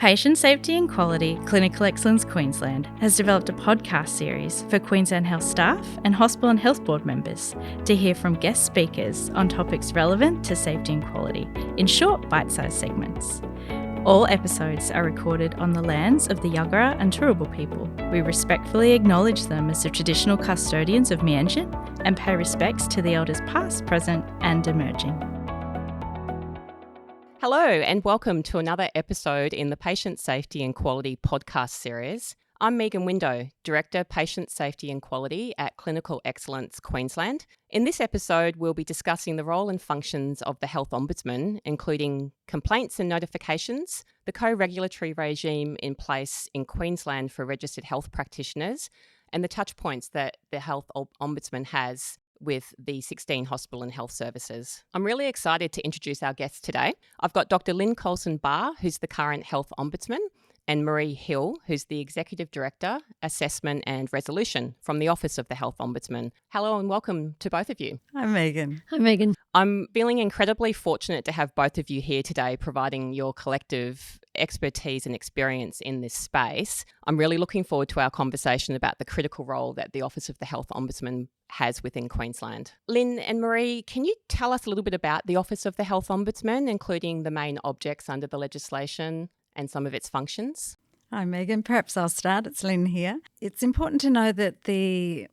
Patient Safety and Quality Clinical Excellence Queensland has developed a podcast series for Queensland Health staff and Hospital and Health Board members to hear from guest speakers on topics relevant to safety and quality in short bite-sized segments. All episodes are recorded on the lands of the Yagara and Turrbal people. We respectfully acknowledge them as the traditional custodians of Meanjin and pay respects to the elders past, present and emerging. Hello and welcome to another episode in the Patient Safety and Quality podcast series. I'm Megan Window, Director, Patient Safety and Quality at Clinical Excellence Queensland. In this episode, we'll be discussing the role and functions of the Health Ombudsman, including complaints and notifications, the co-regulatory regime in place in Queensland for registered health practitioners, and the touch points that the Health Ombudsman has with the 16 hospital and health services. I'm really excited to introduce our guests today. I've got Dr. Lynne Coulson Barr, who's the current Health Ombudsman, and Maree Hill, who's the Executive Director, Assessment and Resolution from the Office of the Health Ombudsman. Hello and welcome to both of you. Hi, Megan. Hi, Megan. I'm feeling incredibly fortunate to have both of you here today, providing your collective expertise and experience in this space. I'm really looking forward to our conversation about the critical role that the Office of the Health Ombudsman has within Queensland. Lynne and Maree, can you tell us a little bit about the Office of the Health Ombudsman, including the main objects under the legislation and some of its functions? Hi, Megan. Perhaps I'll start. It's Lynne here. It's important to know that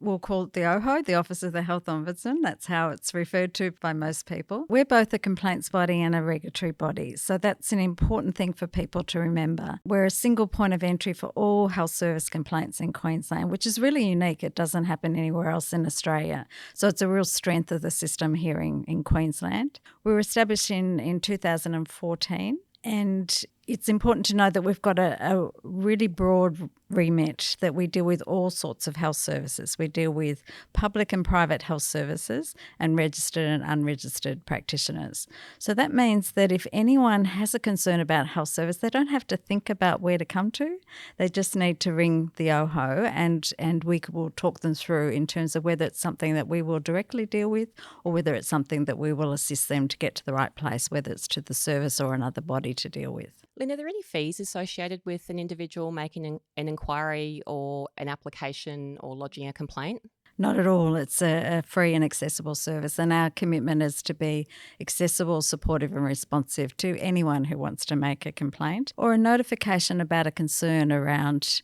we'll call it the OHO, the Office of the Health Ombudsman. That's how it's referred to by most people. We're both a complaints body and a regulatory body. So that's an important thing for people to remember. We're a single point of entry for all health service complaints in Queensland, which is really unique. It doesn't happen anywhere else in Australia. So it's a real strength of the system here in Queensland. We were established in 2014. And it's important to know that we've got a really broad remit, that we deal with all sorts of health services. We deal with public and private health services and registered and unregistered practitioners. So that means that if anyone has a concern about health service, they don't have to think about where to come to. They just need to ring the OHO and we will talk them through in terms of whether it's something that we will directly deal with or whether it's something that we will assist them to get to the right place, whether it's to the service or another body to deal with. Lynne, are there any fees associated with an individual making an inquiry or an application or lodging a complaint? Not at all. It's a free and accessible service, and our commitment is to be accessible, supportive and responsive to anyone who wants to make a complaint or a notification about a concern around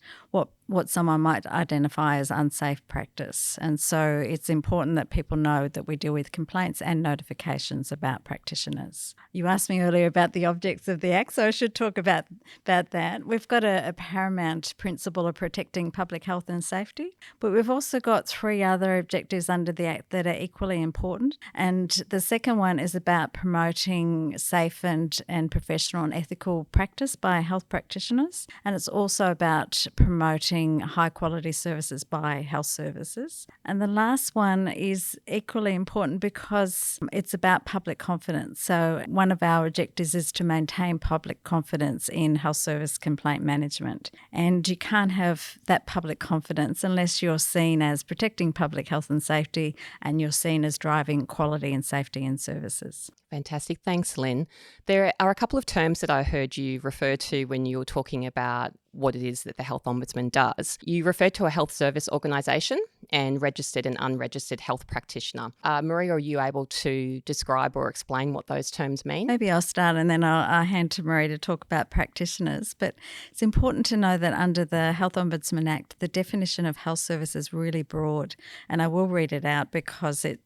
what someone might identify as unsafe practice. And so it's important that people know that we deal with complaints and notifications about practitioners. You asked me earlier about the objects of the Act, so I should talk about that. We've got a paramount principle of protecting public health and safety, but we've also got three other objectives under the Act that are equally important. And the second one is about promoting safe and professional and ethical practice by health practitioners. And it's also about promoting high quality services by health services. And the last one is equally important because it's about public confidence. So one of our objectives is to maintain public confidence in health service complaint management. And you can't have that public confidence unless you're seen as protecting public health and safety and you're seen as driving quality and safety in services. Fantastic. Thanks, Lynne. There are a couple of terms that I heard you refer to when you were talking about what it is that the Health Ombudsman does. You referred to a health service organisation and registered and unregistered health practitioner. Maree, are you able to describe or explain what those terms mean? Maybe I'll start and then I'll hand to Maree to talk about practitioners. But it's important to know that under the Health Ombudsman Act, the definition of health service is really broad. And I will read it out because it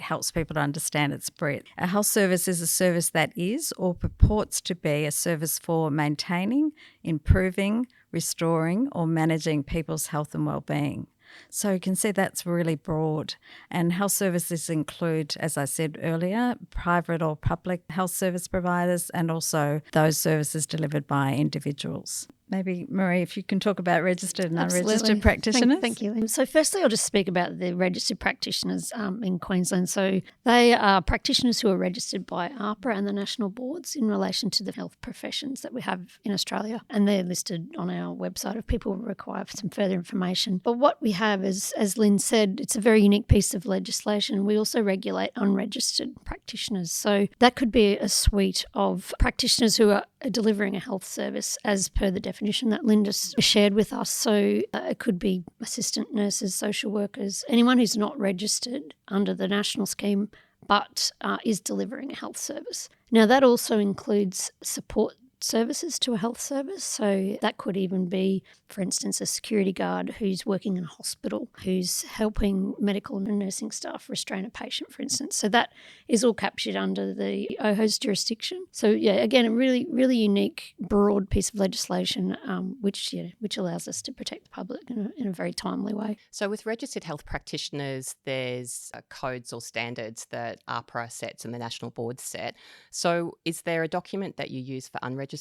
helps people to understand its breadth. A health service is a service that is or purports to be a service for maintaining, improving, restoring or managing people's health and well-being. So you can see that's really broad. And health services include, as I said earlier, private or public health service providers and also those services delivered by individuals. Maybe, Maree, if you can talk about registered and unregistered practitioners. Thank you. So firstly, I'll just speak about the registered practitioners in Queensland. So they are practitioners who are registered by AHPRA and the national boards in relation to the health professions that we have in Australia. And they're listed on our website if people require some further information. But what we have is, as Lynne said, it's a very unique piece of legislation. We also regulate unregistered practitioners. So that could be a suite of practitioners who are delivering a health service as per the definition that Lynne just shared with us. So it could be assistant nurses, social workers, anyone who's not registered under the national scheme but is delivering a health service. Now, that also includes support services to a health service. So that could even be, for instance, a security guard who's working in a hospital, who's helping medical and nursing staff restrain a patient, for instance. So that is all captured under the OHO's jurisdiction. So yeah, again, a really, really unique, broad piece of legislation, which allows us to protect the public in a very timely way. So with registered health practitioners, there's codes or standards that AHPRA sets and the national board set. So is there a document that you use for unregistered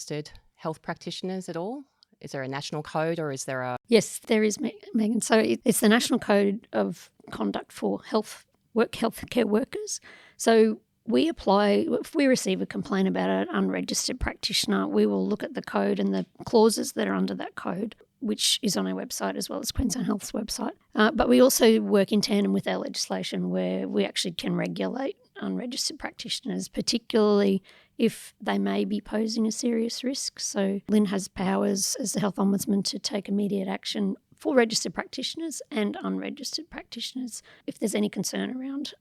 health practitioners at all? Is there a national code or is there a... Yes, there is, Megan. So it's the National Code of Conduct for healthcare workers. So we apply, if we receive a complaint about an unregistered practitioner, we will look at the code and the clauses that are under that code, which is on our website as well as Queensland Health's website. But we also work in tandem with our legislation where we actually can regulate unregistered practitioners, particularly if they may be posing a serious risk. So Lynne has powers as the Health Ombudsman to take immediate action for registered practitioners and unregistered practitioners if there's any concern around,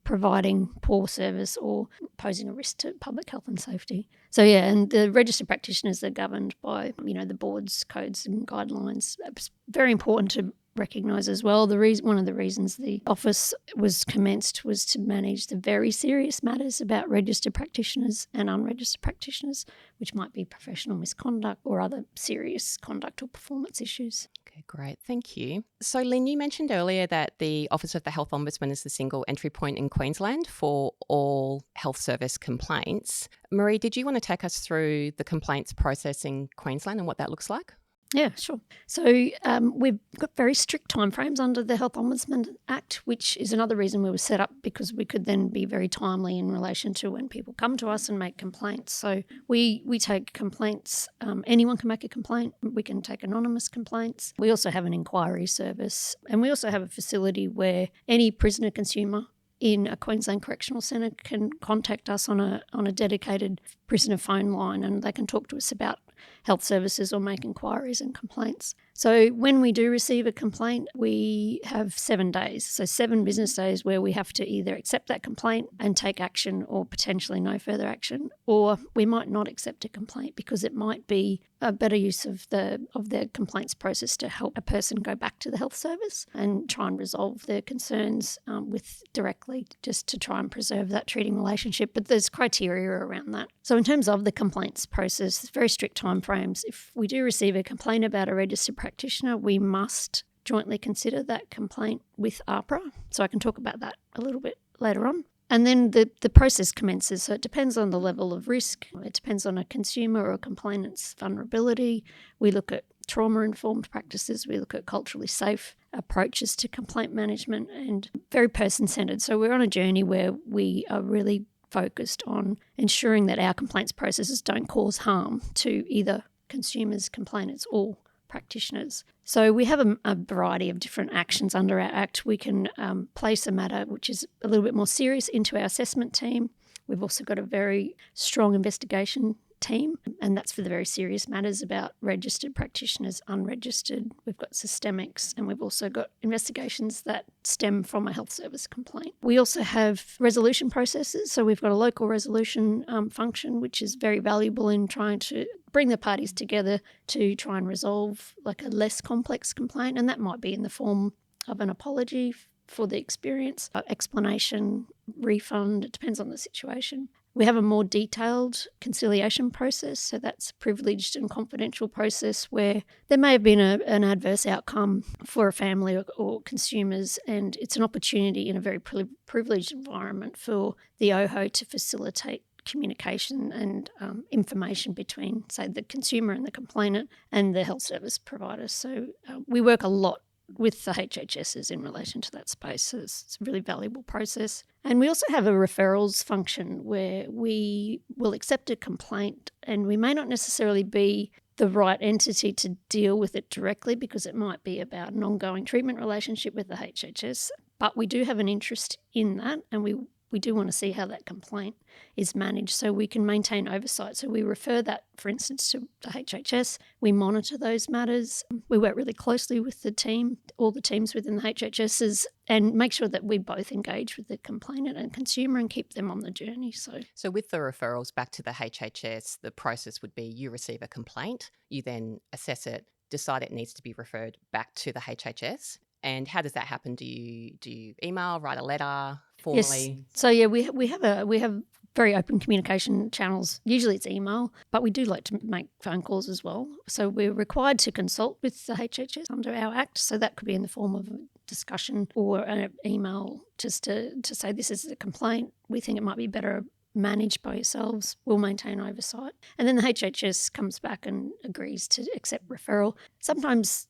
providing poor service or posing a risk to public health and safety. So yeah, and the registered practitioners are governed by, the board's codes and guidelines. It's very important to recognise as well. One of the reasons the office was commenced was to manage the very serious matters about registered practitioners and unregistered practitioners, which might be professional misconduct or other serious conduct or performance issues. Okay, great. Thank you. So Lynne, you mentioned earlier that the Office of the Health Ombudsman is the single entry point in Queensland for all health service complaints. Maree, did you want to take us through the complaints process in Queensland and what that looks like? Yeah, sure. So we've got very strict timeframes under the Health Ombudsman Act, which is another reason we were set up, because we could then be very timely in relation to when people come to us and make complaints. So we take complaints. Anyone can make a complaint. We can take anonymous complaints. We also have an inquiry service, and we also have a facility where any prisoner consumer in a Queensland Correctional Centre can contact us on a dedicated prisoner phone line, and they can talk to us about health services or make inquiries and complaints. So when we do receive a complaint, we have 7 days, so 7 business days where we have to either accept that complaint and take action or potentially no further action, or we might not accept a complaint because it might be a better use of the complaints process to help a person go back to the health service and try and resolve their concerns with directly, just to try and preserve that treating relationship. But there's criteria around that. So in terms of the complaints process, very strict timeframes. If we do receive a complaint about a registered practitioner, we must jointly consider that complaint with AHPRA. So I can talk about that a little bit later on. And then the process commences. So it depends on the level of risk. It depends on a consumer or a complainant's vulnerability. We look at trauma-informed practices. We look at culturally safe approaches to complaint management and very person-centred. So we're on a journey where we are really focused on ensuring that our complaints processes don't cause harm to either consumers, complainants, or practitioners. So we have a variety of different actions under our Act. We can place a matter which is a little bit more serious into our assessment team. We've also got a very strong investigation team, and that's for the very serious matters about registered practitioners, unregistered. We've got systemics, and we've also got investigations that stem from a health service complaint. We also have resolution processes. So we've got a local resolution function, which is very valuable in trying to bring the parties together to try and resolve like a less complex complaint, and that might be in the form of an apology for the experience, explanation, refund. It depends on the situation. We have a more detailed conciliation process, so that's a privileged and confidential process where there may have been an adverse outcome for a family or consumers, and it's an opportunity in a very privileged environment for the OHO to facilitate communication and information between, say, the consumer and the complainant and the health service provider. So we work a lot with the HHSs in relation to that space. So it's a really valuable process. And we also have a referrals function where we will accept a complaint, and we may not necessarily be the right entity to deal with it directly because it might be about an ongoing treatment relationship with the HHS, but we do have an interest in that, and we we do want to see how that complaint is managed so we can maintain oversight. So we refer that, for instance, to the HHS. We monitor those matters. We work really closely with the team, all the teams within the HHSs, and make sure that we both engage with the complainant and consumer and keep them on the journey. So with the referrals back to the HHS, the process would be you receive a complaint, you then assess it, decide it needs to be referred back to the HHS. And how does that happen? Do you email, write a letter, formally? Yes. So yeah, we have very open communication channels. Usually it's email, but we do like to make phone calls as well. So we're required to consult with the HHS under our Act. So that could be in the form of a discussion or an email just to say this is a complaint. We think it might be better managed by yourselves. We'll maintain oversight. And then the HHS comes back and agrees to accept referral. Sometimes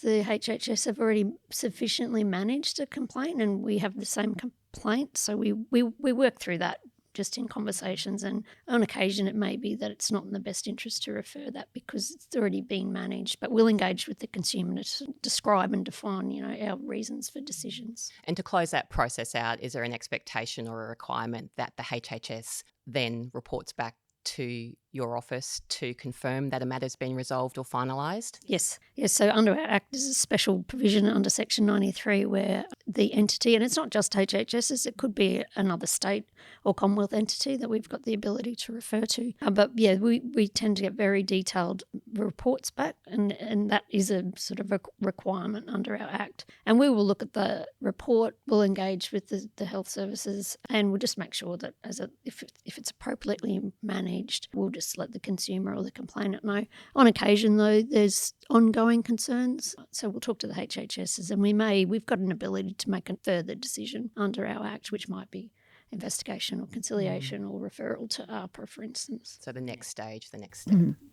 the HHS have already sufficiently managed a complaint and we have the same complaint. So we work through that just in conversations, and on occasion it may be that it's not in the best interest to refer that because it's already been managed, but we'll engage with the consumer to describe and define, our reasons for decisions. And to close that process out, is there an expectation or a requirement that the HHS then reports back to your office to confirm that a matter's been resolved or finalised? Yes. So under our Act, there's a special provision under Section 93 where the entity, and it's not just HHSs, it could be another state or Commonwealth entity that we've got the ability to refer to. But yeah, we tend to get very detailed reports back, and that is a sort of a requirement under our Act. And we will look at the report, we'll engage with the health services, and we'll just make sure that if it's appropriately managed, we'll just let the consumer or the complainant know. On occasion, though, there's ongoing concerns. So we'll talk to the HHSs, and we've got an ability to make a further decision under our Act, which might be investigation or conciliation or referral to APRA, for instance. So the next step.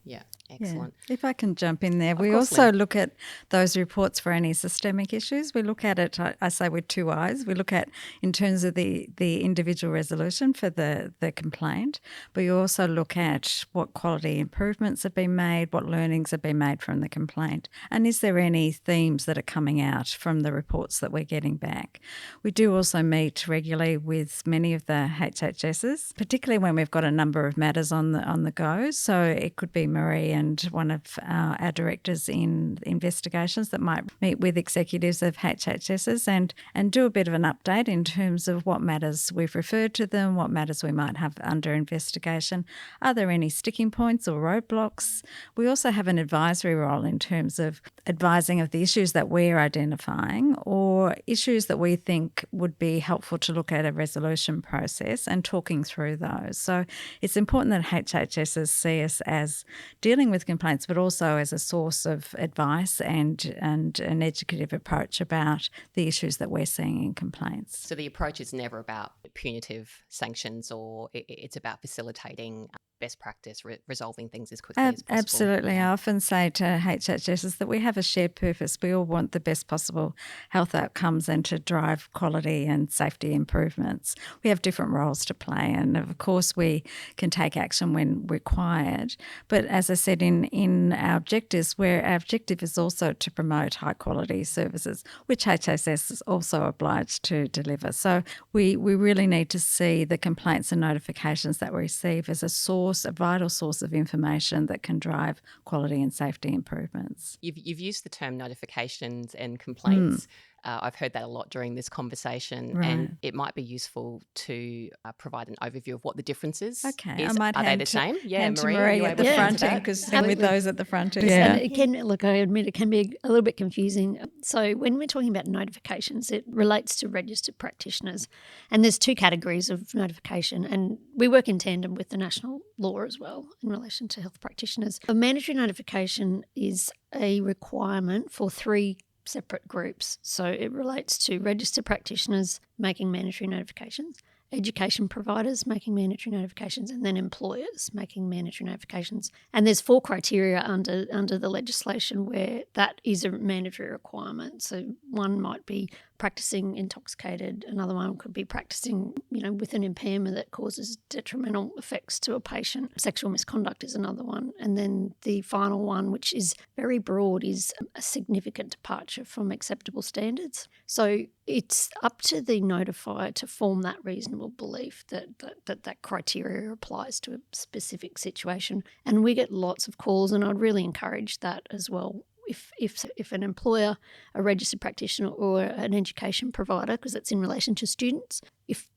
Yeah, excellent. Yeah. If I can jump in there, we course, also Lynne. look at those reports for any systemic issues. We look at it, I say, with two eyes. We look at in terms of the individual resolution for the complaint, but you also look at what quality improvements have been made, what learnings have been made from the complaint, and is there any themes that are coming out from the reports that we're getting back. We do also meet regularly with many of the HHSs, particularly when we've got a number of matters on the go. So it could be Maree and one of our directors in investigations that might meet with executives of HHSs and do a bit of an update in terms of what matters we've referred to them, what matters we might have under investigation. Are there any sticking points or roadblocks? We also have an advisory role in terms of advising of the issues that we're identifying or issues that we think would be helpful to look at a resolution process and talking through those. So it's important that HHSs see us as dealing with complaints, but also as a source of advice and an educative approach about the issues that we're seeing in complaints. So the approach is never about punitive sanctions, or it's about facilitating best practice, resolving things as quickly as possible. Absolutely. Yeah. I often say to HHSs that we have a shared purpose. We all want the best possible health outcomes and to drive quality and safety improvements. We have different roles to play, and of course we can take action when required. But as I said in our objectives, where our objective is also to promote high quality services, which HHS is also obliged to deliver. So we really need to see the complaints and notifications that we receive as a vital source of information that can drive quality and safety improvements. You've used the term notifications and complaints. I've heard that a lot during this conversation, and it might be useful to provide an overview of what the difference is. Okay, I might are they the same? Yeah, Maree at the front end, because with those at the front end. Yeah. And it can, look, I admit it can be a little bit confusing. So when we're talking about notifications, it relates to registered practitioners, and there's two categories of notification, and we work in tandem with the national law as well in relation to health practitioners. A mandatory notification is a requirement for three separate groups. So it relates to registered practitioners making mandatory notifications, education providers making mandatory notifications, and then employers making mandatory notifications. And there's 4 criteria under the legislation where that is a mandatory requirement. So one might be practicing intoxicated, another one could be practicing, with an impairment that causes detrimental effects to a patient. Sexual misconduct is another one. And then the final one, which is very broad, is a significant departure from acceptable standards. So it's up to the notifier to form that reasonable belief that criteria applies to a specific situation. And we get lots of calls, and I'd really encourage that as well. If an employer, a registered practitioner or an education provider, because it's in relation to students, if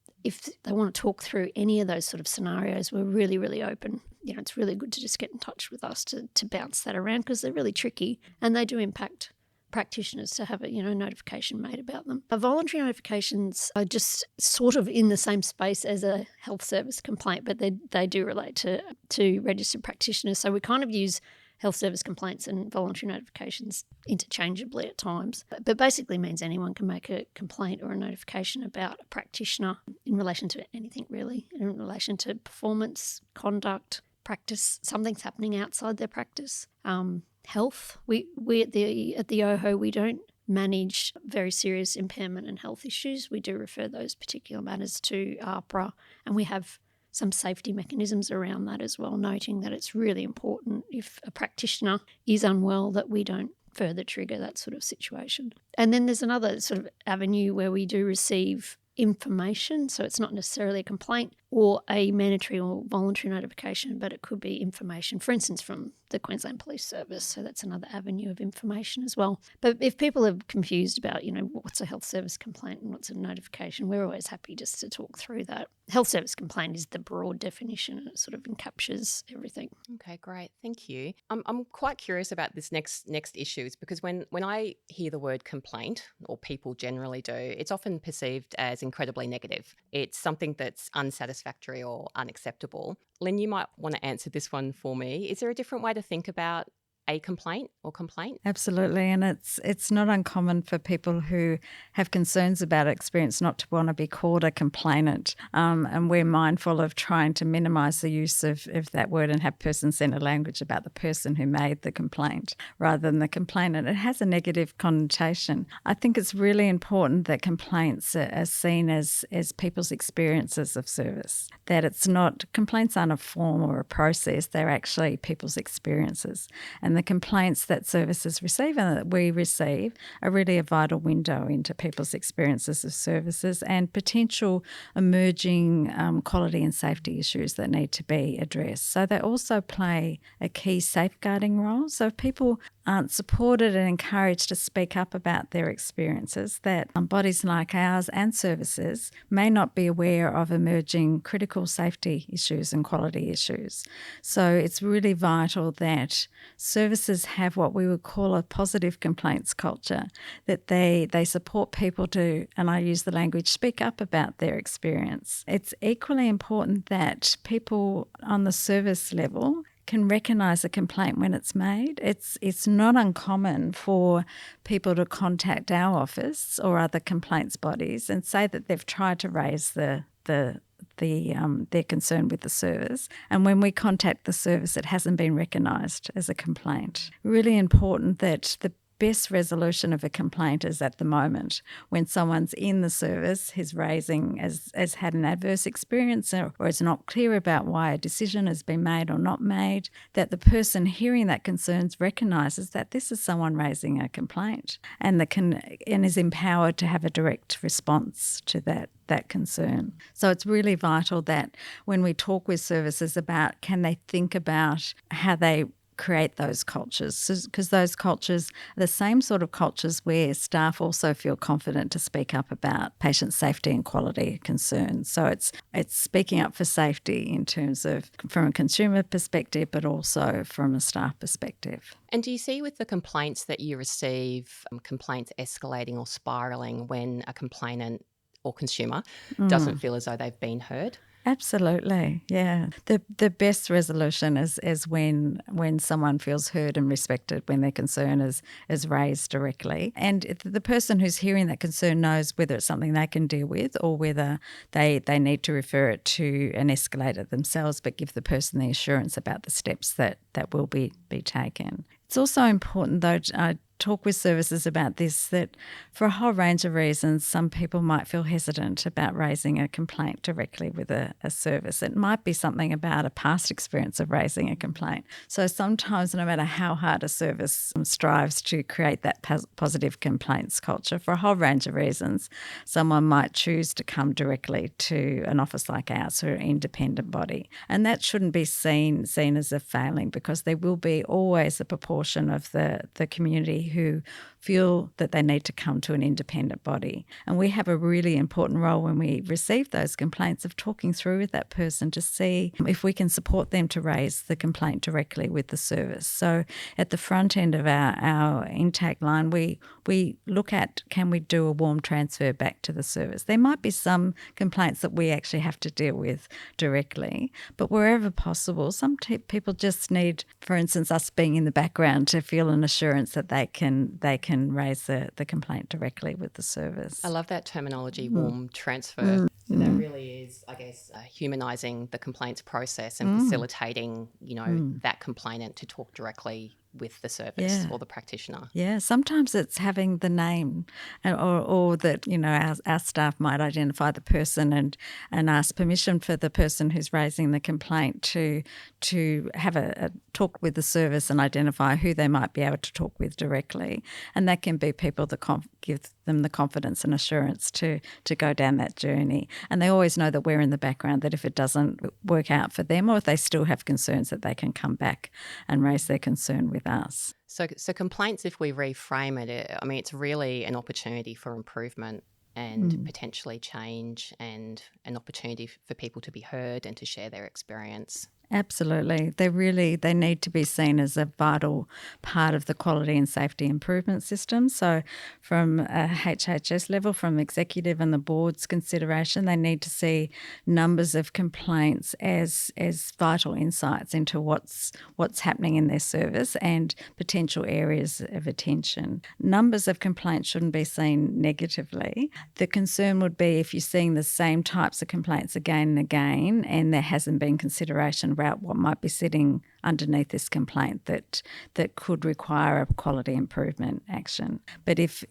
they want to talk through any of those sort of scenarios, we're really, really open. It's really good to just get in touch with us to bounce that around, because they're really tricky and they do impact practitioners to have a notification made about them. Voluntary notifications are just sort of in the same space as a health service complaint, but they do relate to registered practitioners. So we kind of use health service complaints and voluntary notifications interchangeably at times. But basically means anyone can make a complaint or a notification about a practitioner in relation to anything really, in relation to performance, conduct, practice, something's happening outside their practice. Health. We at the OHO, we don't manage very serious impairment and health issues. We do refer those particular matters to AHPRA, and we have some safety mechanisms around that as well, noting that it's really important if a practitioner is unwell that we don't further trigger that sort of situation. And then there's another sort of avenue where we do receive information, so it's not necessarily a complaint or a mandatory or voluntary notification, but it could be information, for instance, from the Queensland Police Service. So that's another avenue of information as well. But if people are confused about, what's a health service complaint and what's a notification, we're always happy just to talk through that. Health service complaint is the broad definition, and it sort of encaptures everything. Okay, great. Thank you. I'm quite curious about this next issue, because when I hear the word complaint, or people generally do, it's often perceived as incredibly negative. It's something that's unsatisfactory or unacceptable. Lynne, you might want to answer this one for me. Is there a different way to think about a complaint or complaint? Absolutely, and it's not uncommon for people who have concerns about experience not to want to be called a complainant, and we're mindful of trying to minimise the use of that word and have person-centred language about the person who made the complaint rather than the complainant. It has a negative connotation. I think it's really important that complaints are seen as people's experiences of service, that complaints aren't a form or a process, they're actually people's experiences. And the complaints that services receive and that we receive are really a vital window into people's experiences of services and potential emerging quality and safety issues that need to be addressed. So they also play a key safeguarding role. So if people aren't supported and encouraged to speak up about their experiences, that bodies like ours and services may not be aware of emerging critical safety issues and quality issues. So it's really vital that services have what we would call a positive complaints culture, that they support people to, and I use the language, speak up about their experience. It's equally important that people on the service level can recognise a complaint when it's made. It's not uncommon for people to contact our office or other complaints bodies and say that they've tried to raise their concern with the service, and when we contact the service it hasn't been recognised as a complaint. Really important that the best resolution of a complaint is at the moment when someone's in the service, has had an adverse experience or is not clear about why a decision has been made or not made, that the person hearing that concerns recognises that this is someone raising a complaint and is empowered to have a direct response to that concern. So it's really vital that when we talk with services about can they think about how they create those cultures, because those cultures are the same sort of cultures where staff also feel confident to speak up about patient safety and quality concerns. So it's speaking up for safety in terms of from a consumer perspective, but also from a staff perspective. And do you see with the complaints that you receive, complaints escalating or spiralling when a complainant or consumer doesn't feel as though they've been heard? Absolutely, yeah. The best resolution is when someone feels heard and respected, when their concern is raised directly. And the person who's hearing that concern knows whether it's something they can deal with or whether they need to refer it to and escalate it themselves, but give the person the assurance about the steps that will be taken. It's also important, though, talk with services about this, that for a whole range of reasons, some people might feel hesitant about raising a complaint directly with a service. It might be something about a past experience of raising a complaint. So sometimes, no matter how hard a service strives to create that positive complaints culture, for a whole range of reasons, someone might choose to come directly to an office like ours or an independent body. And that shouldn't be seen as a failing, because there will be always a proportion of the community who feel that they need to come to an independent body. And we have a really important role when we receive those complaints of talking through with that person to see if we can support them to raise the complaint directly with the service. So at the front end of our intake line, we look at, can we do a warm transfer back to the service? There might be some complaints that we actually have to deal with directly, but wherever possible, some people just need, for instance, us being in the background to feel an assurance that they can raise the complaint directly with the service. I love that terminology, warm transfer. So that really is, I guess, humanising the complaints process and facilitating, that complainant to talk directly with the service or the practitioner. Yeah, sometimes it's having the name, or that our staff might identify the person and ask permission for the person who's raising the complaint to have a talk with the service and identify who they might be able to talk with directly. And that can be people that give them the confidence and assurance to go down that journey. And they always know that we're in the background, that if it doesn't work out for them, or if they still have concerns, that they can come back and raise their concern with us. So complaints, if we reframe it, I mean, it's really an opportunity for improvement and potentially change, and an opportunity for people to be heard and to share their experience. Absolutely. They need to be seen as a vital part of the quality and safety improvement system. So from a HHS level, from executive and the board's consideration, they need to see numbers of complaints as vital insights into what's happening in their service and potential areas of attention. Numbers of complaints shouldn't be seen negatively. The concern would be if you're seeing the same types of complaints again and again, and there hasn't been consideration about what might be sitting underneath this complaint that could require a quality improvement action. But if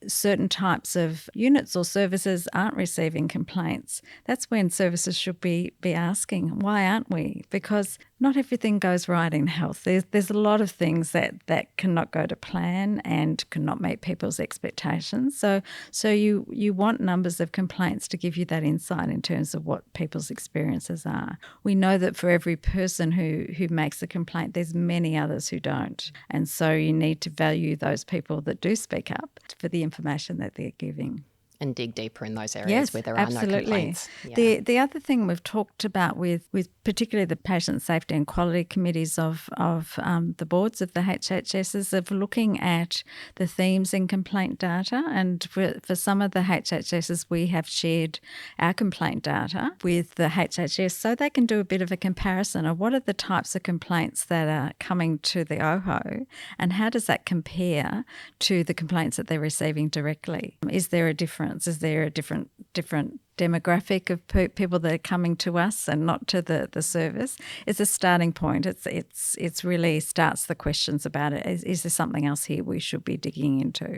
certain types of units or services aren't receiving complaints, that's when services should be asking, why aren't we? Because not everything goes right in health. There's a lot of things that cannot go to plan and cannot meet people's expectations. So you want numbers of complaints to give you that insight in terms of what people's experiences are. We know that for every person who makes a complaint, there's many others who don't. And so you need to value those people that do speak up for the information that they're giving. And dig deeper in those areas where there are no complaints. Yeah. The other thing we've talked about with particularly the patient safety and quality committees of the boards of the HHS is of looking at the themes in complaint data. And for some of the HHSs, we have shared our complaint data with the HHS so they can do a bit of a comparison of what are the types of complaints that are coming to the OHO and how does that compare to the complaints that they're receiving directly. Is there a difference? Is there a different demographic of people that are coming to us and not to the service? It's a starting point. It's really starts the questions about it. Is there something else here we should be digging into?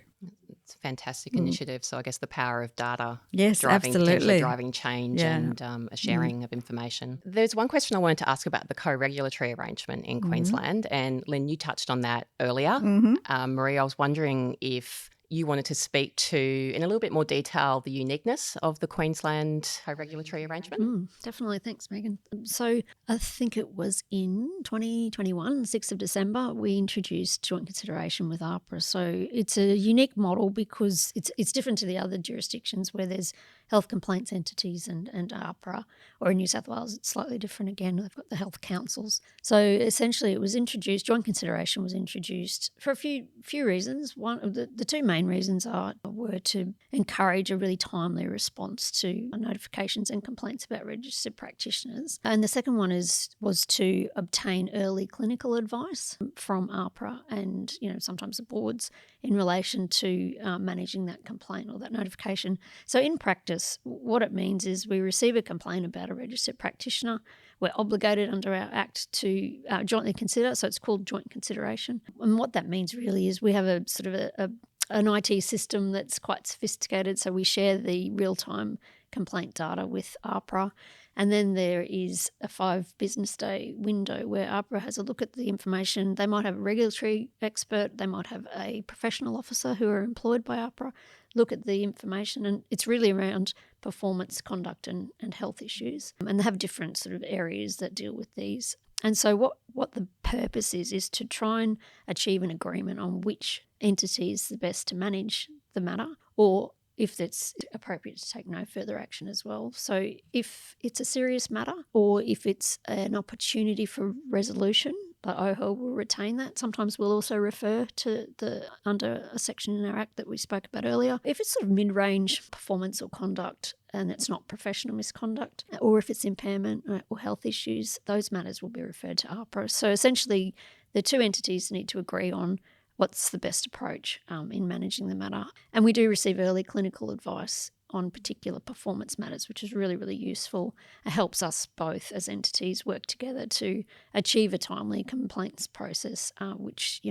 It's a fantastic initiative. So I guess the power of data, absolutely driving change and a sharing of information. There's one question I wanted to ask about the co-regulatory arrangement in Queensland, and Lynne, you touched on that earlier. Maree, I was wondering if you wanted to speak to, in a little bit more detail, the uniqueness of the Queensland co-regulatory arrangement. Definitely. Thanks, Megan. So I think it was in 2021, 6th of December, we introduced joint consideration with AHPRA. So it's a unique model because it's different to the other jurisdictions where there's health complaints entities and AHPRA, or in New South Wales it's slightly different again. They've got the health councils. So essentially it was introduced, joint consideration was introduced for a few reasons. One of the two main reasons were to encourage a really timely response to notifications and complaints about registered practitioners. And the second one was to obtain early clinical advice from AHPRA and sometimes the boards in relation to managing that complaint or that notification. So in practice, what it means is we receive a complaint about a registered practitioner. we're obligated under our Act to jointly consider. So it's called joint consideration. And what that means really is we have a sort of an IT system that's quite sophisticated. So we share the real-time complaint data with AHPRA. And then there is a 5 business day window where AHPRA has a look at the information. They might have a regulatory expert, they might have a professional officer who are employed by AHPRA look at the information, and it's really around performance, conduct and health issues. And they have different sort of areas that deal with these. And so what the purpose is to try and achieve an agreement on which entity is the best to manage the matter, or if it's appropriate to take no further action as well. So if it's a serious matter or if it's an opportunity for resolution, the OHO will retain that. Sometimes we'll also refer to under a section in our Act that we spoke about earlier. If it's sort of mid-range performance or conduct and it's not professional misconduct, or if it's impairment or health issues, those matters will be referred to AHPRA. So essentially the two entities need to agree on what's the best approach in managing the matter. And we do receive early clinical advice on particular performance matters, which is really, really useful. It helps us both as entities work together to achieve a timely complaints process, which,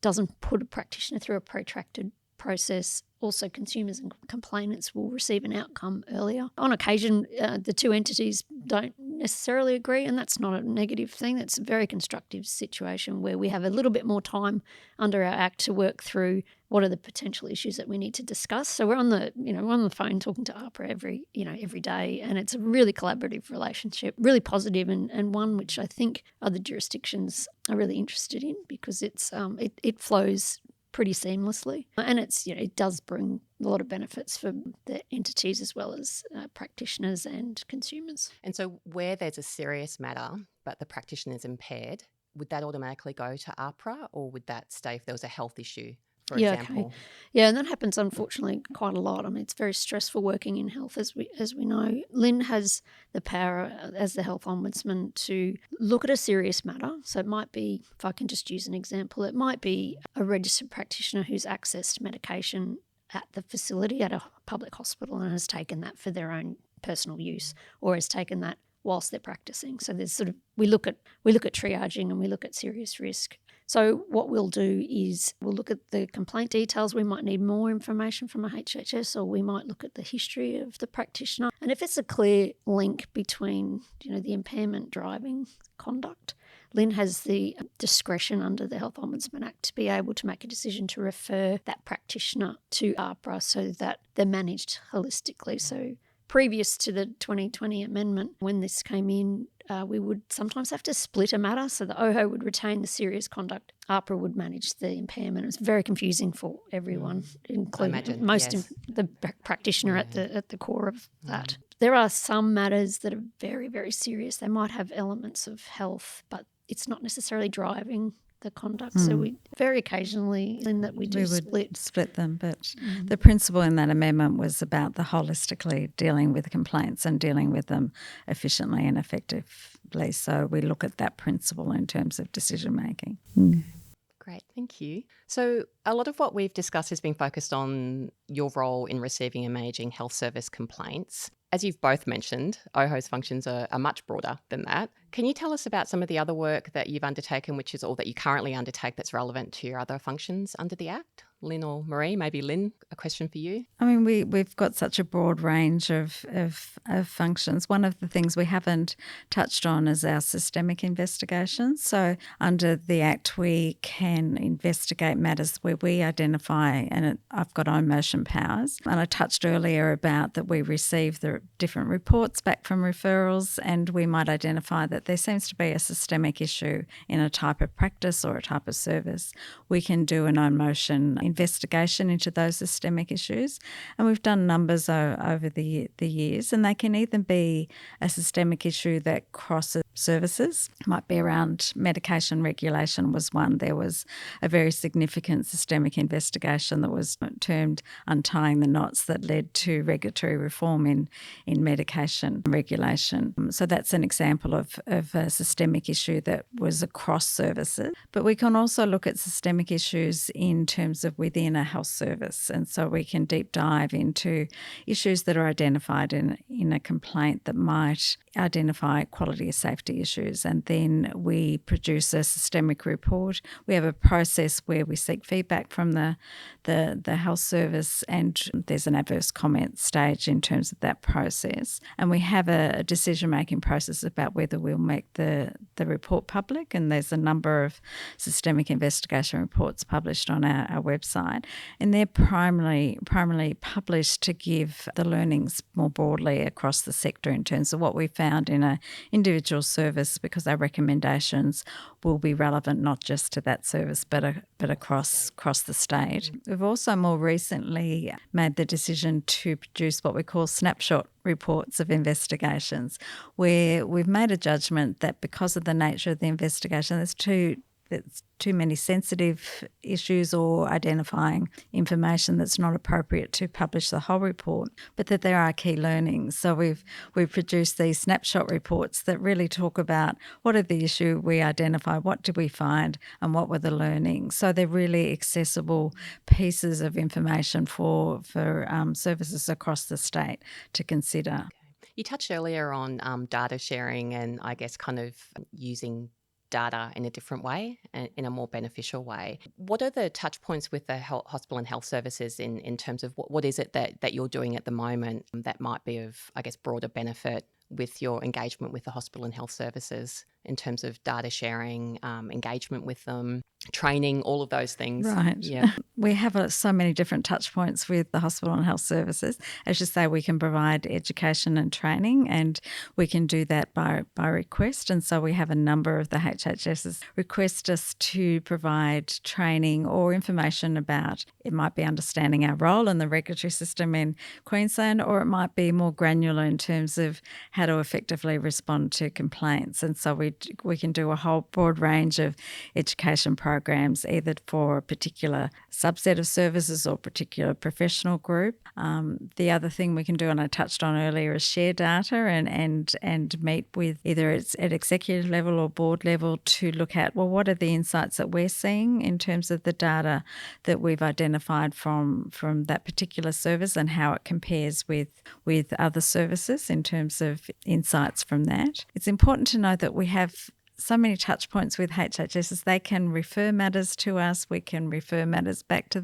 doesn't put a practitioner through a protracted process. Also, consumers and complainants will receive an outcome earlier. On occasion, the two entities don't necessarily agree, and that's not a negative thing. That's a very constructive situation where we have a little bit more time under our Act to work through what are the potential issues that we need to discuss. So we're on the phone talking to AHPRA every day, and it's a really collaborative relationship, really positive, and one which I think other jurisdictions are really interested in because it flows pretty seamlessly, and it does bring a lot of benefits for the entities as well as practitioners and consumers. And so where there's a serious matter but the practitioner is impaired, would that automatically go to AHPRA, or would that stay if there was a health issue, for example? Okay. Yeah, and that happens unfortunately quite a lot. I mean, it's very stressful working in health, as we know. Lynne has the power as the Health Ombudsman to look at a serious matter. So it might be, if I can just use an example, it might be a registered practitioner who's accessed medication at the facility at a public hospital and has taken that for their own personal use, or has taken that whilst they're practicing. So there's we look at triaging and we look at serious risk. So what we'll do is we'll look at the complaint details. We might need more information from a HHS, or we might look at the history of the practitioner. And if it's a clear link between, the impairment driving conduct, Lynne has the discretion under the Health Ombudsman Act to be able to make a decision to refer that practitioner to AHPRA so that they're managed holistically. So previous to the 2020 amendment, when this came in, we would sometimes have to split a matter. So the OHO would retain the serious conduct. AHPRA would manage the impairment. It was very confusing for everyone, including the practitioner at the core of that. There are some matters that are very, very serious. They might have elements of health, but it's not necessarily driving the conduct. So we very occasionally in that we would split them, but the principle in that amendment was about the holistically dealing with complaints and dealing with them efficiently and effectively. So we look at that principle in terms of decision making. Great, thank you. So a lot of what we've discussed has been focused on your role in receiving and managing health service complaints. As you've both mentioned, OHO's functions are much broader than that. Can you tell us about some of the other work that you've undertaken, which is all that you currently undertake that's relevant to your other functions under the Act? Lynne or Maree? Maybe Lynne, a question for you. I mean, we've got such a broad range of functions. One of the things we haven't touched on is our systemic investigations. So under the Act, we can investigate matters where we identify, and I've got own motion powers. And I touched earlier about that we receive the different reports back from referrals, and we might identify that there seems to be a systemic issue in a type of practice or a type of service. We can do an own motion investigation into those systemic issues, and we've done numbers over the years, and they can either be a systemic issue that crosses services. It might be around medication regulation was one. There was a very significant systemic investigation that was termed Untying the Knots that led to regulatory reform in medication regulation. So that's an example of a systemic issue that was across services. But we can also look at systemic issues in terms of within a health service, and so we can deep dive into issues that are identified in a complaint that might identify quality of safety safety issues, and then we produce a systemic report. We have a process where we seek feedback from the health service, and there's an adverse comment stage in terms of that process. And we have a decision-making process about whether we'll make the report public, and there's a number of systemic investigation reports published on our website, and they're primarily published to give the learnings more broadly across the sector in terms of what we found in an individual service, because our recommendations will be relevant not just to that service but across the state. We've also more recently made the decision to produce what we call snapshot reports of investigations, where we've made a judgment that because of the nature of the investigation, there's too many sensitive issues or identifying information that's not appropriate to publish the whole report, but that there are key learnings. So we've produced these snapshot reports that really talk about what are the issue we identified, what did we find, and what were the learnings. So they're really accessible pieces of information for services across the state to consider. You touched earlier on data sharing and I guess kind of using data in a different way, in a more beneficial way. What are the touch points with the hospital and health services in terms of what is it that you're doing at the moment that might be of, I guess, broader benefit with your engagement with the hospital and health services in terms of data sharing, engagement with them, training, all of those things? Right. Yeah. We have so many different touch points with the hospital and health services. As you say, we can provide education and training, and we can do that by request. And so we have a number of the HHSs request us to provide training or information about, it might be understanding our role in the regulatory system in Queensland, or it might be more granular in terms of how to effectively respond to complaints. And so we can do a whole broad range of education programs, either for a particular subset of services or particular professional group. The other thing we can do, and I touched on earlier, is share data and meet with either it's at executive level or board level to look at, well, what are the insights that we're seeing in terms of the data that we've identified from that particular service and how it compares with other services in terms of insights from that. It's important to know that we have so many touch points with HHSs. They can refer matters to us. We can refer matters back to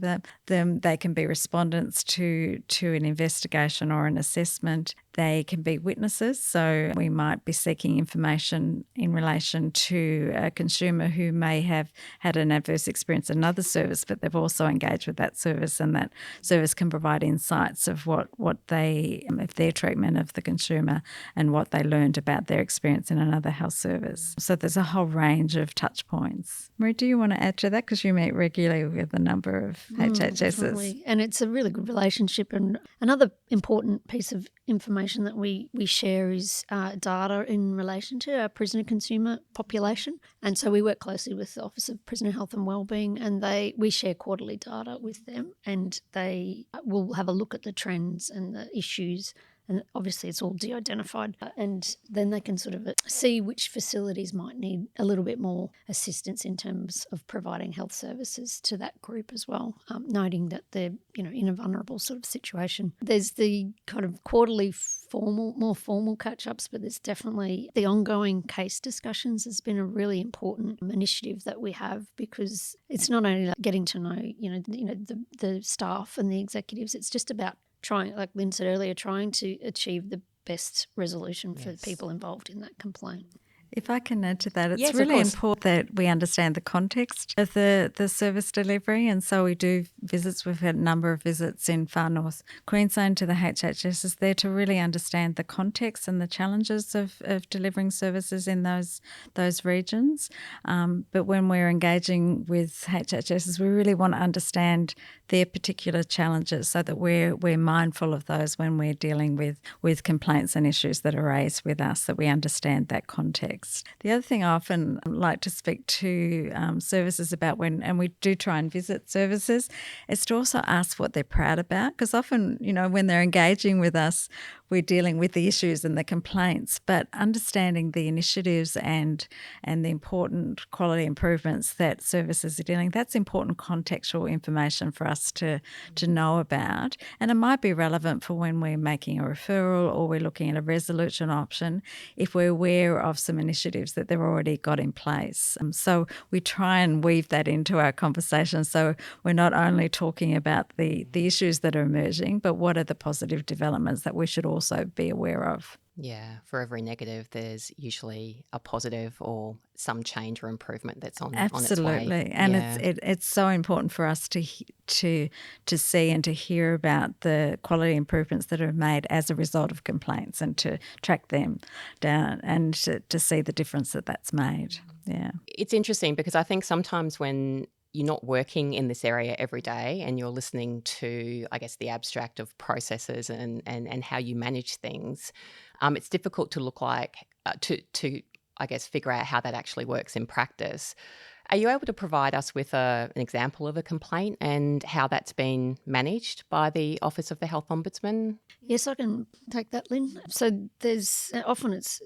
them. They can be respondents to an investigation or an assessment. They can be witnesses. So we might be seeking information in relation to a consumer who may have had an adverse experience in another service, but they've also engaged with that service, and that service can provide insights of what they, of their treatment of the consumer and what they learned about their experience in another health service. So there's a whole range of touch points. Maree, do you want to add to that? Because you meet regularly with a number of HHSs. Definitely. And it's a really good relationship. And another important piece of information that we share is data in relation to our prisoner consumer population. And so we work closely with the Office of Prisoner Health and Wellbeing, and we share quarterly data with them, and they will have a look at the trends and the issues. And obviously it's all de-identified, and then they can sort of see which facilities might need a little bit more assistance in terms of providing health services to that group as well, noting that they're in a vulnerable sort of situation. There's the kind of quarterly more formal catch-ups, but there's definitely the ongoing case discussions has been a really important initiative that we have, because it's not only like getting to know the staff and the executives, it's just about trying, like Lynne said earlier, trying to achieve the best resolution for people involved in that complaint. If I can add to that, it's yes, really important that we understand the context of the service delivery. And so we do visits. We've had a number of visits in far north Queensland to the HHSs there to really understand the context and the challenges of delivering services in those regions. But when we're engaging with HHSs, we really want to understand their particular challenges so that we're mindful of those when we're dealing with complaints and issues that are raised with us, that we understand that context. The other thing I often like to speak to services about and we do try and visit services, is to also ask what they're proud about, because often, when they're engaging with us, we're dealing with the issues and the complaints, but understanding the initiatives and the important quality improvements that services are dealing, that's important contextual information for us to know about. And it might be relevant for when we're making a referral or we're looking at a resolution option if we're aware of some initiatives that they've already got in place. So we try and weave that into our conversation, so we're not only talking about the issues that are emerging, but what are the positive developments that we should also be aware of. Yeah, for every negative, there's usually a positive or some change or improvement that's on its way. Absolutely, and it's so important for us to see and to hear about the quality improvements that are made as a result of complaints and to track them down and to see the difference that that's made. Yeah, it's interesting because I think sometimes when you're not working in this area every day and you're listening to, I guess, the abstract of processes and how you manage things, it's difficult to look like to I guess figure out how that actually works in practice. Are you able to provide us with an example of a complaint and how that's been managed by the Office of the Health Ombudsman? Yes, I can take that, Lynne. So it's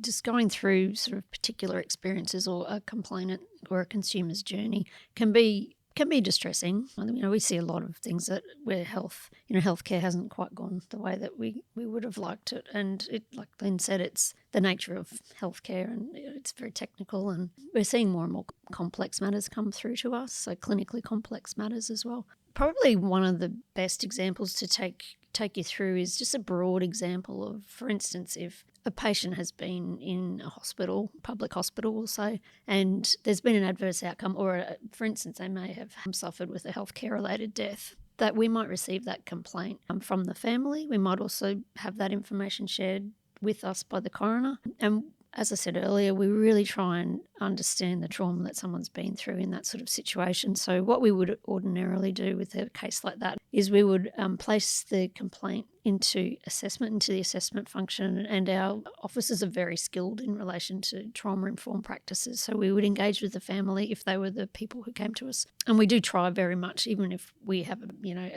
just going through sort of particular experiences or a complainant or a consumer's journey can be distressing. We see a lot of things that where healthcare hasn't quite gone the way that we would have liked it. And it, like Lynne said, it's the nature of healthcare and it's very technical, and we're seeing more and more complex matters come through to us, so clinically complex matters as well. Probably one of the best examples to take you through is just a broad example of, for instance, if a patient has been in a hospital, public hospital we'll say, and there's been an adverse outcome, or for instance they may have suffered with a healthcare related death, that we might receive that complaint from the family. We might also have that information shared with us by the coroner. And as I said earlier, we really try and understand the trauma that someone's been through in that sort of situation. So what we would ordinarily do with a case like that is we would place the complaint into the assessment function, and our officers are very skilled in relation to trauma-informed practices. So we would engage with the family if they were the people who came to us. And we do try very much, even if we have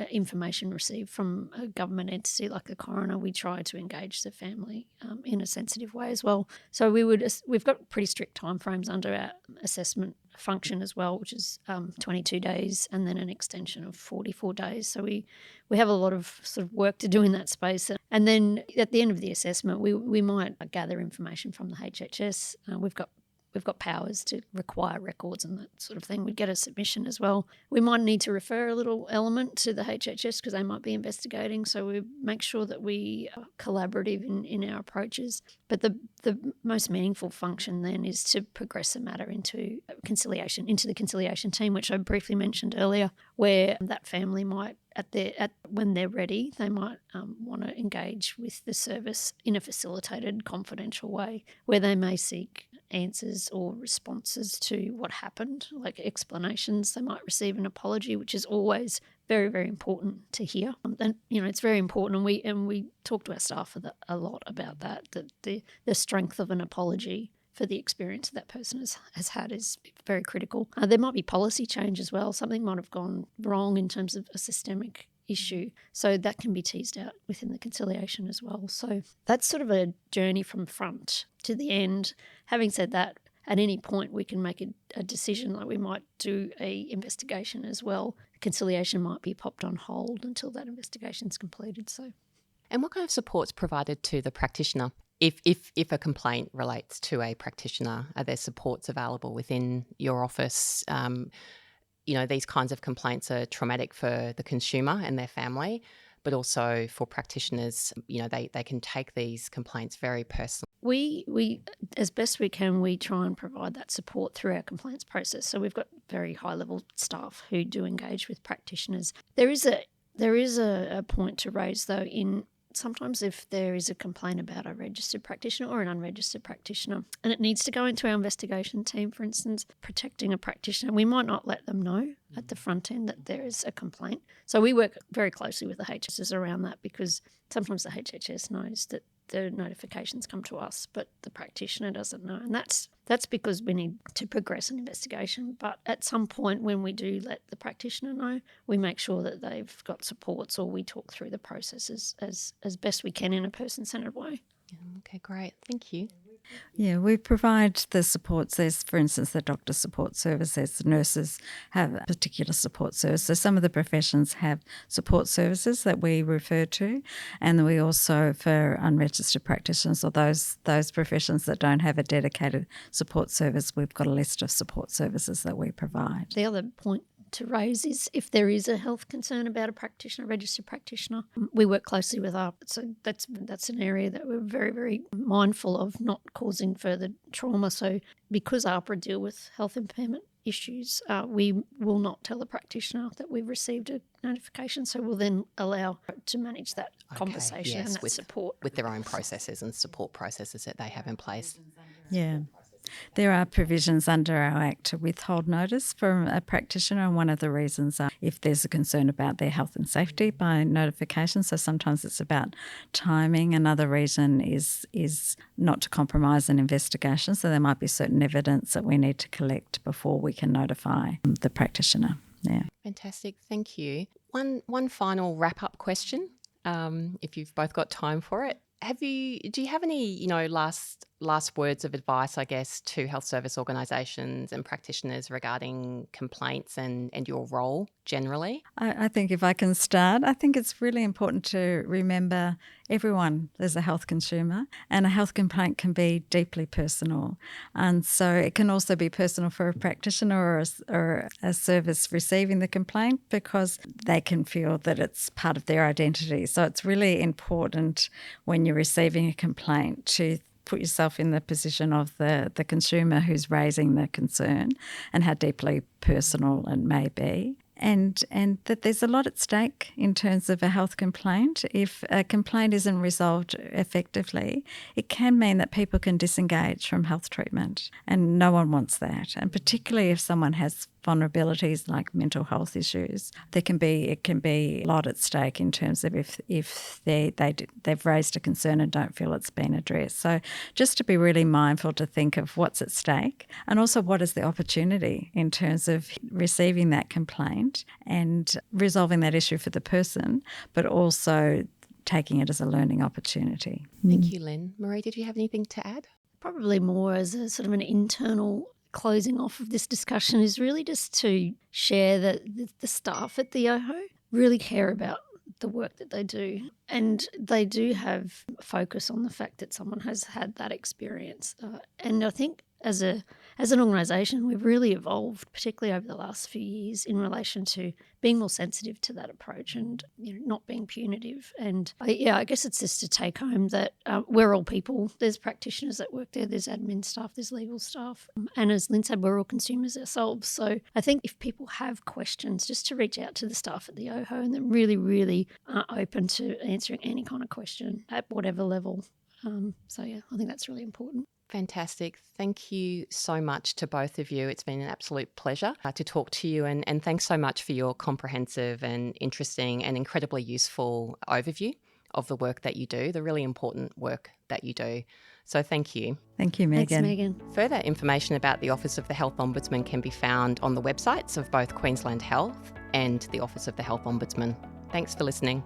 information received from a government entity like the coroner, we try to engage the family in a sensitive way as well. So we've got pretty strict timeframes under our assessment function as well, which is 22 days and then an extension of 44 days. So we have a lot of sort of work to do in that space. And then at the end of the assessment, we might gather information from the HHS. We've got powers to require records and that sort of thing. We'd get a submission as well. We might need to refer a little element to the HHS because they might be investigating, so we make sure that we are collaborative in our approaches. But the most meaningful function then is to progress the matter into the conciliation team, which I briefly mentioned earlier, where that family might, when they're ready, they might want to engage with the service in a facilitated, confidential way, where they may seek answers or responses to what happened, like explanations. They might receive an apology, which is always very, very important to hear. And it's very important, and we talk to our staff a lot about that the strength of an apology for the experience that person has had is very critical. There might be policy change as well. Something might have gone wrong in terms of a systemic issue. So that can be teased out within the conciliation as well. So that's sort of a journey from front to the end. Having said that, at any point we can make a decision, like we might do a investigation as well. Conciliation might be popped on hold until that investigation's completed. So, and what kind of support's provided to the practitioner? If a complaint relates to a practitioner, are there supports available within your office? These kinds of complaints are traumatic for the consumer and their family, but also for practitioners, they can take these complaints very personally. We as best we can, we try and provide that support through our complaints process. So we've got very high-level staff who do engage with practitioners. There is a point to raise, though, in sometimes if there is a complaint about a registered practitioner or an unregistered practitioner and it needs to go into our investigation team, for instance, protecting a practitioner, we might not let them know at the front end that there is a complaint. So we work very closely with the HHS around that, because sometimes the HHS knows that the notifications come to us, but the practitioner doesn't know. And that's because we need to progress an investigation. But at some point when we do let the practitioner know, we make sure that they've got supports, or we talk through the processes as best we can in a person-centred way. Okay, great. Thank you. Yeah, we provide the supports. There's, for instance, the doctor support service. There's the nurses have a particular support service. So some of the professions have support services that we refer to, and we also, for unregistered practitioners or those professions that don't have a dedicated support service, we've got a list of support services that we provide. The other point to raise is if there is a health concern about a practitioner, a registered practitioner, we work closely with ARP. So that's an area that we're very, very mindful of not causing further trauma. So because ARPA deal with health impairment issues, we will not tell the practitioner that we've received a notification. So we'll then allow to manage that conversation and that support. With their own processes and support processes that they have in place. Yeah. There are provisions under our Act to withhold notice from a practitioner, and one of the reasons are if there's a concern about their health and safety by notification. So sometimes it's about timing. Another reason is not to compromise an investigation. So there might be certain evidence that we need to collect before we can notify the practitioner. Yeah. Fantastic. Thank you. One final wrap-up question, if you've both got time for it. Do you have any, last words of advice, I guess, to health service organisations and practitioners regarding complaints and your role generally? I think if I can start, I think it's really important to remember everyone is a health consumer, and a health complaint can be deeply personal. And so it can also be personal for a practitioner or a service receiving the complaint, because they can feel that it's part of their identity. So it's really important when you're receiving a complaint to put yourself in the position of the consumer who's raising the concern and how deeply personal it may be. And that there's a lot at stake in terms of a health complaint. If a complaint isn't resolved effectively, it can mean that people can disengage from health treatment, and no one wants that. And particularly if someone has vulnerabilities like mental health issues, it can be a lot at stake in terms of if they've raised a concern and don't feel it's been addressed. So just to be really mindful to think of what's at stake, and also what is the opportunity in terms of receiving that complaint and resolving that issue for the person, but also taking it as a learning opportunity. Thank you, Lynne. Maree, did you have anything to add? Probably more as a sort of an internal closing off of this discussion is really just to share that the staff at the OHO really care about the work that they do, and they do have a focus on the fact that someone has had that experience. And I think as an organisation, we've really evolved, particularly over the last few years, in relation to being more sensitive to that approach and not being punitive. And I guess it's just to take home that we're all people. There's practitioners that work there, there's admin staff, there's legal staff. And as Lynne said, we're all consumers ourselves. So I think if people have questions, just to reach out to the staff at the OHO, and they're really, really open to answering any kind of question at whatever level. I think that's really important. Fantastic. Thank you so much to both of you. It's been an absolute pleasure to talk to you, and thanks so much for your comprehensive and interesting and incredibly useful overview of the work that you do, the really important work that you do. So thank you. Thank you, Megan. Thanks, Megan. Further information about the Office of the Health Ombudsman can be found on the websites of both Queensland Health and the Office of the Health Ombudsman. Thanks for listening.